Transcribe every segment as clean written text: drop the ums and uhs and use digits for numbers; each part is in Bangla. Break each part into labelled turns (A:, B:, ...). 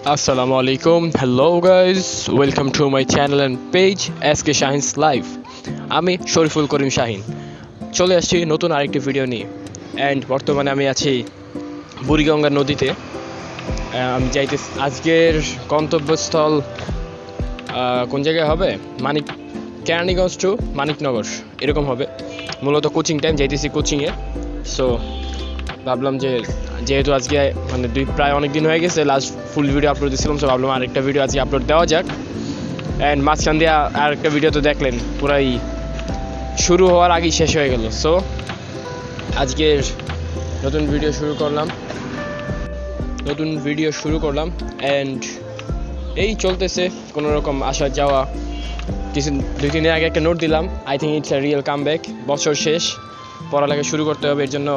A: Assalamu alaikum. Hello guys. Welcome to my channel and page SK Shahin's Life. আমি শরীফুল করিম শাহিন চলে আসছি নতুন আরেকটি ভিডিও নিয়ে অ্যান্ড বর্তমানে আমি আছি বুড়িগঙ্গা নদীতে। আমি যাইতেছি আজকের গন্তব্যস্থল কোন জায়গায় হবে, কেরানীগঞ্জ টু মানিকনগর এরকম হবে। মূলত কোচিং টাইম, যাইতেছি কোচিংয়ে। সো ভাবলাম যেহেতু আজকে মানে প্রায় অনেক দিন হয়ে গেছে লাস্ট ফুল ভিডিও আপলোড দিয়েছিলাম, সো ভাবলাম আরেকটা ভিডিও আজকে আপলোড দেওয়া যাক। অ্যান্ড মাঝখান দিয়ে আরেকটা ভিডিও তো দেখলেন পুরাই শুরু হওয়ার আগেই শেষ হয়ে গেল। সো আজকের নতুন ভিডিও শুরু করলাম অ্যান্ড এই চলতেছে কোনো রকম আসা যাওয়া। দুই তিন দিন আগে একটা নোট দিলাম, I think it's a real comeback. বছর শেষ, পড়ালেখা শুরু করতে হবে, এর জন্য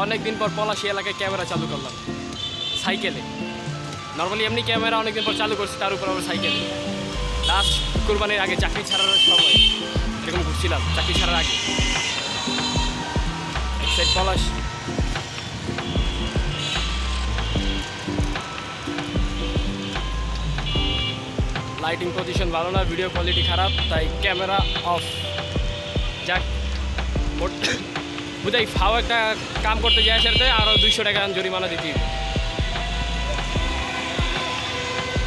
A: অনেকদিন পর পলাশী এলাকায় ক্যামেরা চালু করলাম সাইকেলে। নর্মালি এমনি ক্যামেরা অনেকদিন পর চালু করছি, তার উপর আবার সাইকেলে। লাস্ট কোরবানির আগে চাকরি ছাড়ার সময় এরকম ঘুরছিলাম, চাকরি ছাড়ার আগে। এক সাইড পলাশ, লাইটিং পজিশন ভালো না, ভিডিও কোয়ালিটি খারাপ, তাই ক্যামেরা অফ। যাক বুঝাই ফাও একটা কাম করতে যায় সেটাতে আরও 200 টাকা জরিমানা দিতে হবে।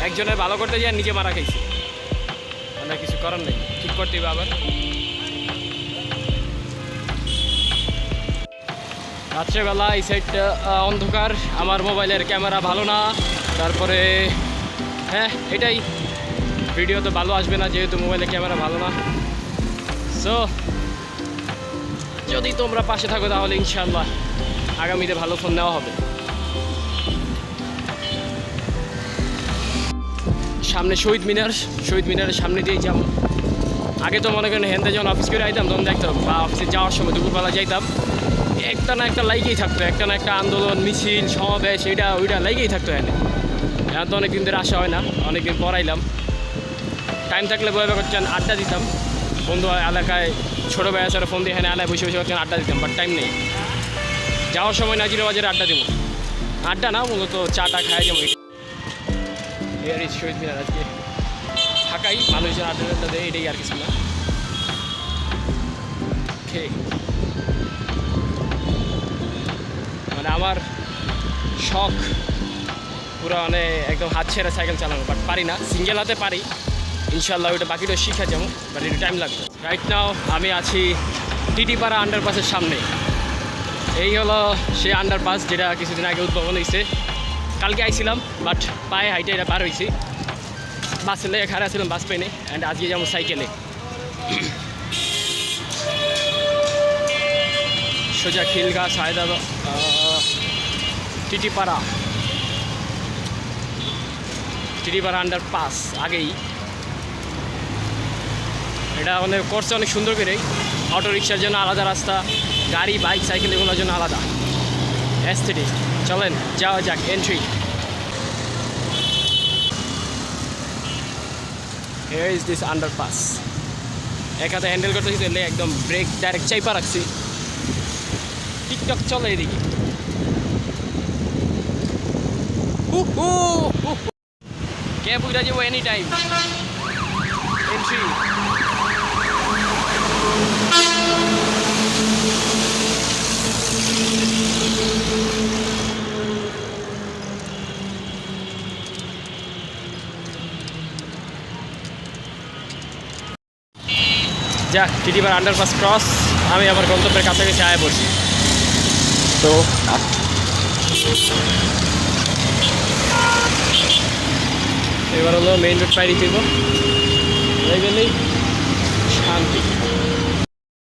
A: একজনের ভালো করতে যায় নিজে মারা খাইছি, মানে কিছু করার নেই, ঠিক করতে হবে আবার। রাত্রেবেলা এই সাইডটা অন্ধকার, আমার মোবাইলের ক্যামেরা ভালো না, তারপরে হ্যাঁ এটাই, ভিডিও তো ভালো আসবে না যেহেতু মোবাইলের ক্যামেরা ভালো না। সো যদি তোমরা পাশে থাকো তাহলে ইনশাআল্লাহ আগামীতে ভালো ফোন নেওয়া হবে। সামনে শহীদ মিনারের সামনে দিয়েই যাবো। আগে তো মনে করেন হেনতে যখন অফিস করে আইতাম তখন দেখতাম, বা অফিসে যাওয়ার সময় দুপুরবেলা যাইতাম, একটা না একটা লাইগেই থাকতো, একটা না একটা আন্দোলন মিছিল সমাবেশ ওইটা লাইগেই থাকতো। এখন তো অনেকদিন ধরে আসা হয় না, অনেকদিন পড়াইলাম। টাইম থাকলে বয়ে করছেন আড্ডা দিতাম, বন্ধু এলাকায় ছোটো ভাই আছে ফোন দিয়ে এখানে এলাকায় বসে করছেন আড্ডা দিতাম, বাট টাইম নেই। যাওয়ার সময় নাজিরা বাজারে আড্ডা দেবো, আড্ডা না মূলত চাটা খাই যাবো। শহীদ মিনার আজকে থাকাই মানুষের আড্ডা দেয়, এটাই আর কিছু না। মানে আমার শখ পুরো মানে একদম হাত ছেড়ে সাইকেল চালানো, বাট পারি না। সিঙ্গেল হাতে পারি ইনশাল্লাহ, ওইটা বাকিটা শিখা যাবো, বাট একটু টাইম লাগবে। রাইট নাও আমি আছি টিটিপাড়া আন্ডারপাসের সামনে। এই হলো সেই আন্ডারপাস যেটা কিছুদিন আগে উদ্ভাবন হয়েছে। কালকে আইছিলাম বাট পায়ে হাইটে এটা পার হয়েছি, বাসে লেগে খারাপ ছিলাম, বাস পেনে। অ্যান্ড আজকে যাবো সাইকেলে সোজা খিলগা সায়দাবাদ টিটিপাড়া আন্ডারপাস আগেই। এটা আমাদের করছে অনেক সুন্দর করে, অটো রিক্সার জন্য আলাদা রাস্তা, গাড়ি বাইক সাইকেল এগুলোর জন্য আলাদা অ্যাস্থেটিক। চলেন যাওয়া যাক, entry. Here is this underpass. এক হাতে হ্যান্ডেল করতে দিলে একদম ব্রেক ডাইরেক্ট চাইপা রাখছি। টিকটক চলে এদিকে। ক্যাব উইরা যাবো এনি টাইম। এন্ট্রি। যাক, টিটিপাড়া আন্ডারপাস ক্রস, আমি আমার গন্তব্যের কাছাকাছি আয় পড়ছি। তো এবার হলো মেইন রোড পাই দিতে গেলেই শান্তি।